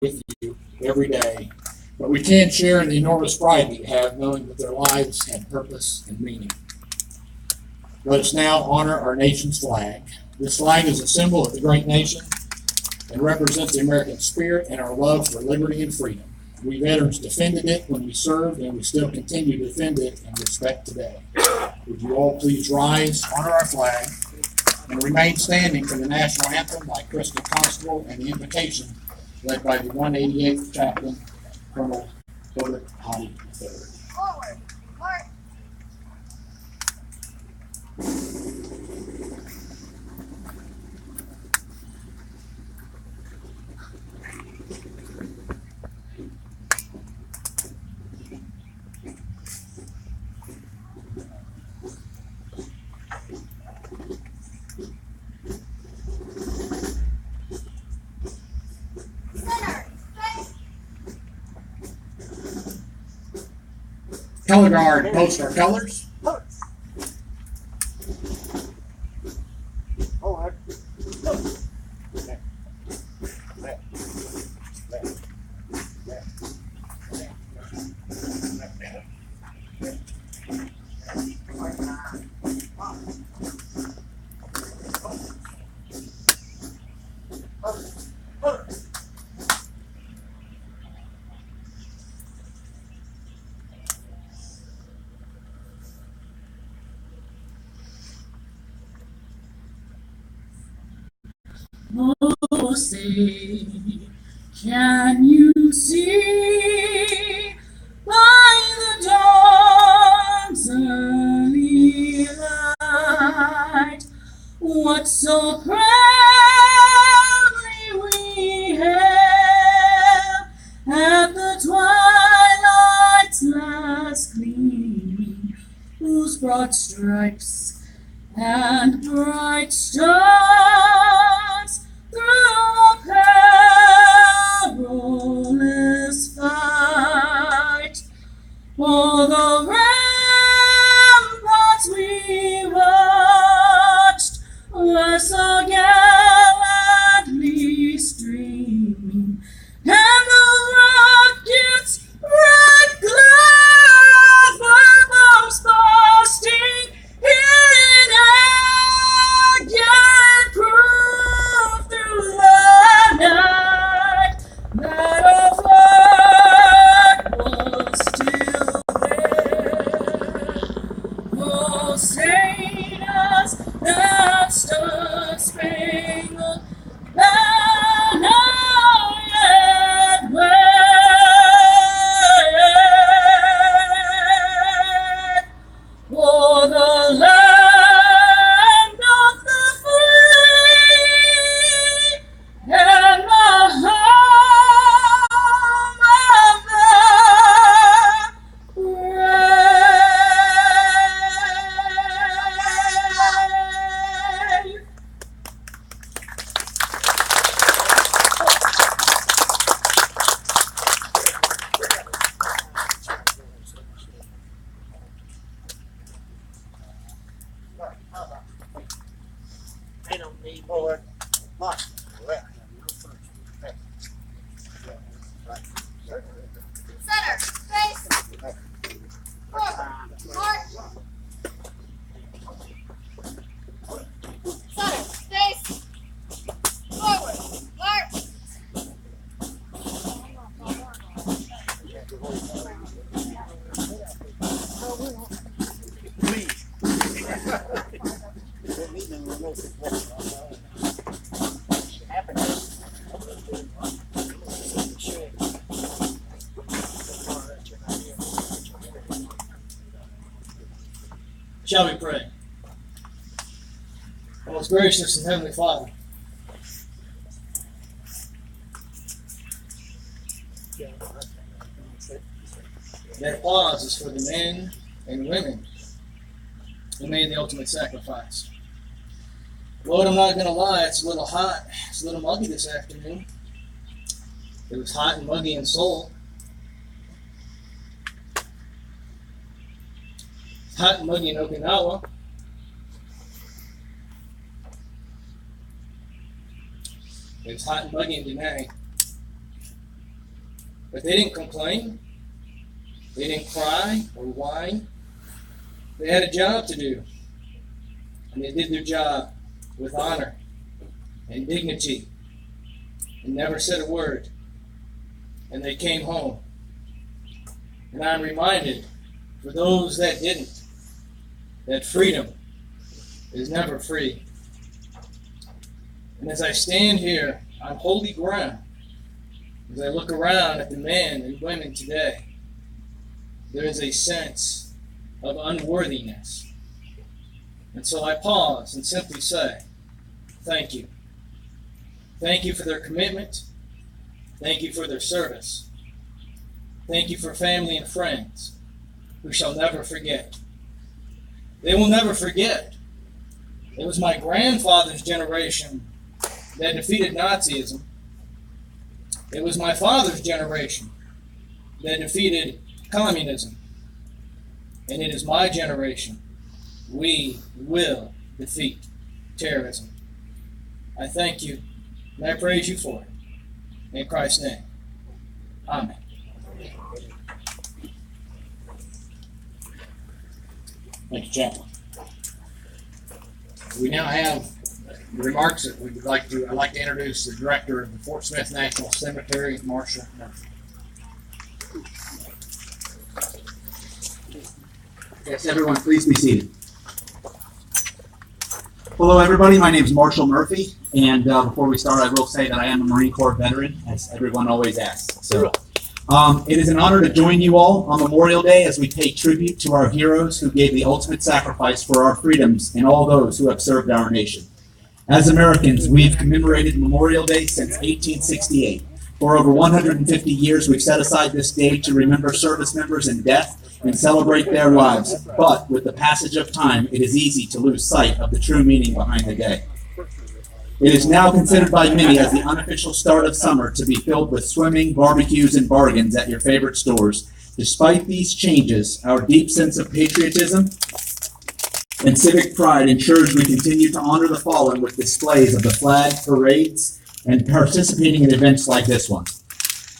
with you every day. But we can share in the enormous pride we have knowing that their lives had purpose and meaning. Let us now honor our nation's flag. This flag is a symbol of the great nation and represents the American spirit and our love for liberty and freedom. We veterans defended it when we served, and we still continue to defend it and respect today. Would you all please rise, honor our flag, and remain standing for the national anthem by Crystal Constable and the invocation led by the 188th Chaplain, Colonel Herbert Hottie III. Forward, march. Color Guard, post our colors. Oh, say, can you see by the dawn's early light what so proudly we hailed at the twilight's last gleaming, whose broad stripes and bright stars through the perilous fight, o'er the ramparts we watched, were so gallantly streaming, and the rockets' red glare were bombs bursting in air, yet proof through the night that our flag was still there. Oh, sailors that stood spangled banner yet wave, for the land of the free and the home of the brave. They don't need forward. March. Center, face. Forward, march. Center, face. Forward, march. Shall we pray? Most gracious and heavenly Father, that applause is for the men and women who made the ultimate sacrifice. Lord, I'm not going to lie, it's a little hot. It's a little muggy this afternoon. It was hot and muggy in Seoul. It's hot and muggy in Okinawa. It's hot and muggy in Da Nang. But they didn't complain. They didn't cry or whine. They had a job to do. And they did their job with honor and dignity and never said a word. And they came home. And I'm reminded, for those that didn't, that freedom is never free. And as I stand here on holy ground, as I look around at the men and women today, there is a sense of unworthiness. And so I pause and simply say, thank you. Thank you for their commitment. Thank you for their service. Thank you for family and friends who shall never forget. They will never forget. It was my grandfather's generation that defeated Nazism. It was my father's generation that defeated communism. And it is my generation. We will defeat terrorism. I thank you, and I praise you for it. In Christ's name, amen. Thank you, Chaplain. We now have remarks that I'd like to introduce the director of the Fort Smith National Cemetery, Marshall Murphy. Yes, everyone, please be seated. Hello, everybody. My name is Marshall Murphy, and before we start, I will say that I am a Marine Corps veteran, as everyone always asks. So, it is an honor to join you all on Memorial Day as we pay tribute to our heroes who gave the ultimate sacrifice for our freedoms and all those who have served our nation. As Americans, we have commemorated Memorial Day since 1868. For over 150 years, we've set aside this day to remember service members in death and celebrate their lives. But with the passage of time, it is easy to lose sight of the true meaning behind the day. It is now considered by many as the unofficial start of summer to be filled with swimming, barbecues, and bargains at your favorite stores. Despite these changes, our deep sense of patriotism and civic pride ensures we continue to honor the fallen with displays of the flag, parades, and participating in events like this one.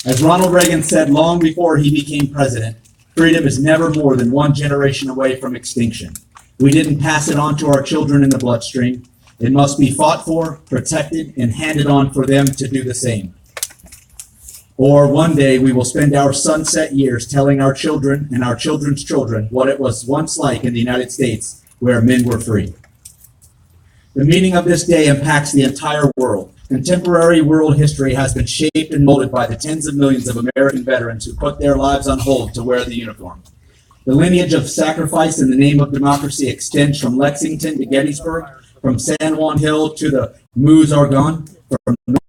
As Ronald Reagan said long before he became president, freedom is never more than one generation away from extinction. We didn't pass it on to our children in the bloodstream. It must be fought for, protected, and handed on for them to do the same. Or one day we will spend our sunset years telling our children and our children's children what it was once like in the United States where men were free. The meaning of this day impacts the entire world. Contemporary world history has been shaped and molded by the tens of millions of American veterans who put their lives on hold to wear the uniform. The lineage of sacrifice in the name of democracy extends from Lexington to Gettysburg, from San Juan Hill to the Meuse Argonne, from North